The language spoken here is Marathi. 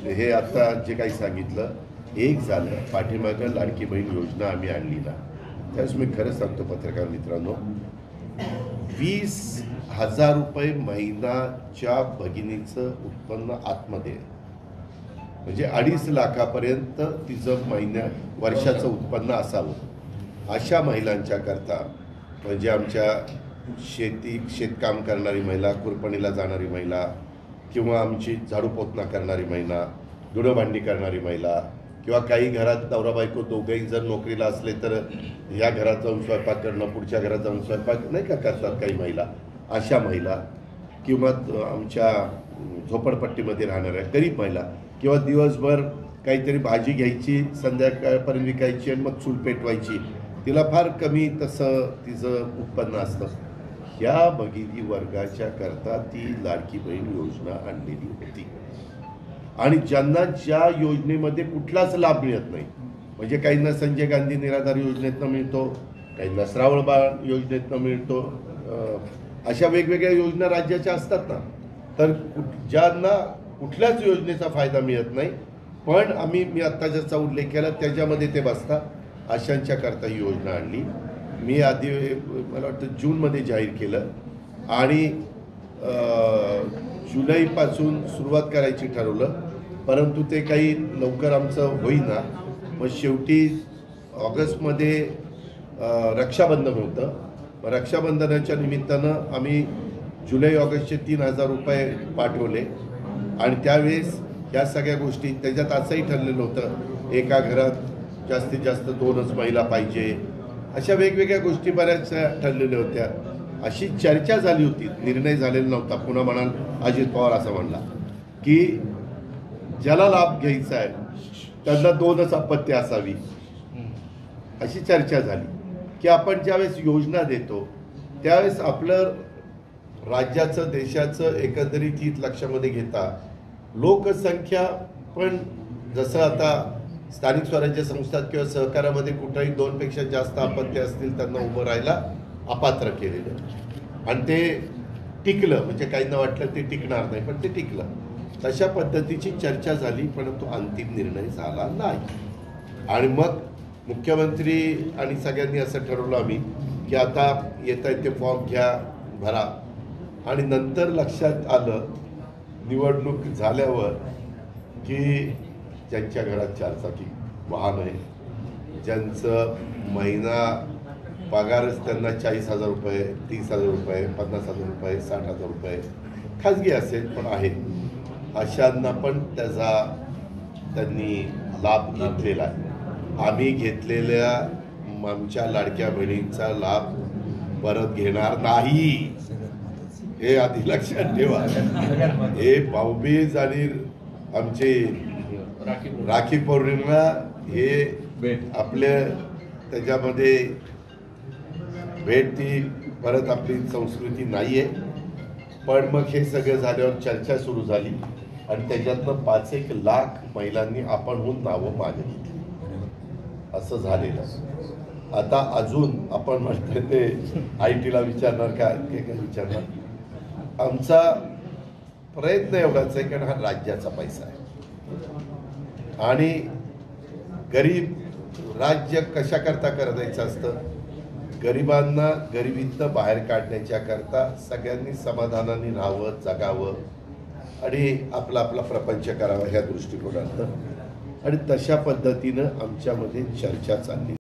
हे आता जे काही सांगितलं एक झालं, पाठीमागं लाडकी बहीण योजना आम्ही आणली ना, त्यावेळेस मी खरं सांगतो पत्रकार मित्रांनो, 20,000 रुपये महिन्याच्या भगिनीचं उत्पन्न आतमध्ये आहे. म्हणजे 2.5 लाखापर्यंत तिचं वर्षाचं उत्पन्न असावं अशा महिलांच्या करता, म्हणजे आमच्या शेतकाम करणारी महिला, कुरपणीला जाणारी महिला, किंवा आमची झाडू पोतना करणारी महिला, धुणंभांडी करणारी महिला, किंवा काही घरात नवरा बायको दोघंही जर नोकरीला असले तर या घरात जाऊन स्वयंपाक करणं, पुढच्या घरात जाऊन स्वयंपाक नाही का करतात काही महिला, अशा महिला, किंवा आमच्या झोपडपट्टीमध्ये राहणाऱ्या गरीब महिला, किंवा दिवसभर काहीतरी भाजी घ्यायची, संध्याकाळपर्यंत विकायची आणि मग चूल पेटवायची, तिला फार कमी तसं तिचं उत्पन्न असतं. ह्या भगिनी वर्गाच्या करता ती लाडकी बहीण योजना आणलेली होती. आणि ज्यांना ज्या योजनेमध्ये कुठलाच लाभ मिळत नाही, म्हणजे काहींना संजय गांधी निराधार योजनेतनं मिळतो, काहींना श्रावणबाळ योजनेतनं मिळतो, अशा वेगवेगळ्या योजना राज्याच्या असतात ना, तर ज्यांना कुठल्याच योजनेचा फायदा मिळत नाही, पण मी आत्ता ज्याचा उल्लेख केला त्याच्यामध्ये ते बसतात, अशांच्या करता ही योजना आणली. मी आधी मला वाटतं जूनमध्ये जाहीर केलं आणि जुलैपासून सुरुवात करायची ठरवलं, परंतु ते काही लवकर आमचं होईना. मग शेवटी ऑगस्टमध्ये रक्षाबंधन होतं. रक्षाबंधनाच्या निमित्तानं आम्ही जुलै ऑगस्टचे 3,000 रुपये पाठवले. आणि त्यावेळेस या सगळ्या गोष्टी, त्याच्यात असंही ठरलेलं होतं एका घरात जास्तीत जास्त 2च महिला पाहिजे, अशा वेगवेगळ्या गोष्टी बऱ्याच ठरलेल्या होत्या. अशी चर्चा झाली होती, निर्णय झालेला नव्हता. पुन्हा म्हणाल अजित पवार असं म्हणला की ज्याला लाभ घ्यायचा आहे त्यांना 2च अपत्य असावी, अशी चर्चा झाली. की आपण ज्यावेळेस योजना देतो त्यावेळेस आपलं राज्याचं, देशाचं एकंदरीत हित लक्षामध्ये घेता लोकसंख्या पण, जसं आता स्थानिक स्वराज्य संस्थात किंवा सहकारामध्ये कुठेही 2पेक्षा जास्त अपत्य असतील त्यांना उभं राहायला अपात्र केलेलं, आणि ते टिकलं. म्हणजे काहींना वाटलं ते टिकणार नाही, पण ते टिकलं. तशा पद्धतीची चर्चा झाली, परंतु अंतिम निर्णय झाला नाही. आणि मग मुख्यमंत्री आणि सगळ्यांनी असं ठरवलं आम्ही की आता येता येते फॉर्म घ्या, भरा. आणि नंतर लक्षात आलं निवडणूक झाल्यावर की ज्यांच्या घरात 4चाकी वाहन आहे, ज्यांचं महिना पगारच त्यांना 40,000 रुपये, 30,000 रुपये, 50,000 रुपये, 60,000 रुपये खाजगी असेल पण आहे, अशांना पण त्यांनी लाभ घेतलेला आहे. आम्ही घेतलेल्या आमच्या लाडक्या बहिणींचा लाभ परत घेणार नाही, हे आधी लक्षात ठेवा. हे भाऊबीज आणि आमचे राखी पौर्णिमा हे आपल्या त्याच्यामध्ये भेट, ती परत आपली संस्कृती नाही आहे. पण मग हे सगळं झाल्यावर चर्चा सुरू झाली आणि त्याच्यातनं 5-1 लाख महिलांनी आपणहून नावं मागणी, असं झालेलं. आता अजून आपण म्हणतो ते IT ला विचारणार का, हे काय विचारणार. आमचा प्रयत्न एवढाच आहे, कारण हा राज्याचा पैसा आहे आणि गरीब राज्य कशाकरता करायचं असतं, गरिबांना गरिबीतनं बाहेर काढण्याच्या करता सगळ्यांनी समाधानाने राहावं, जगावं आणि आपला आपला प्रपंच करावा ह्या दृष्टिकोनातनं. आणि तशा पद्धतीनं आमच्यामध्ये चर्चा चालली.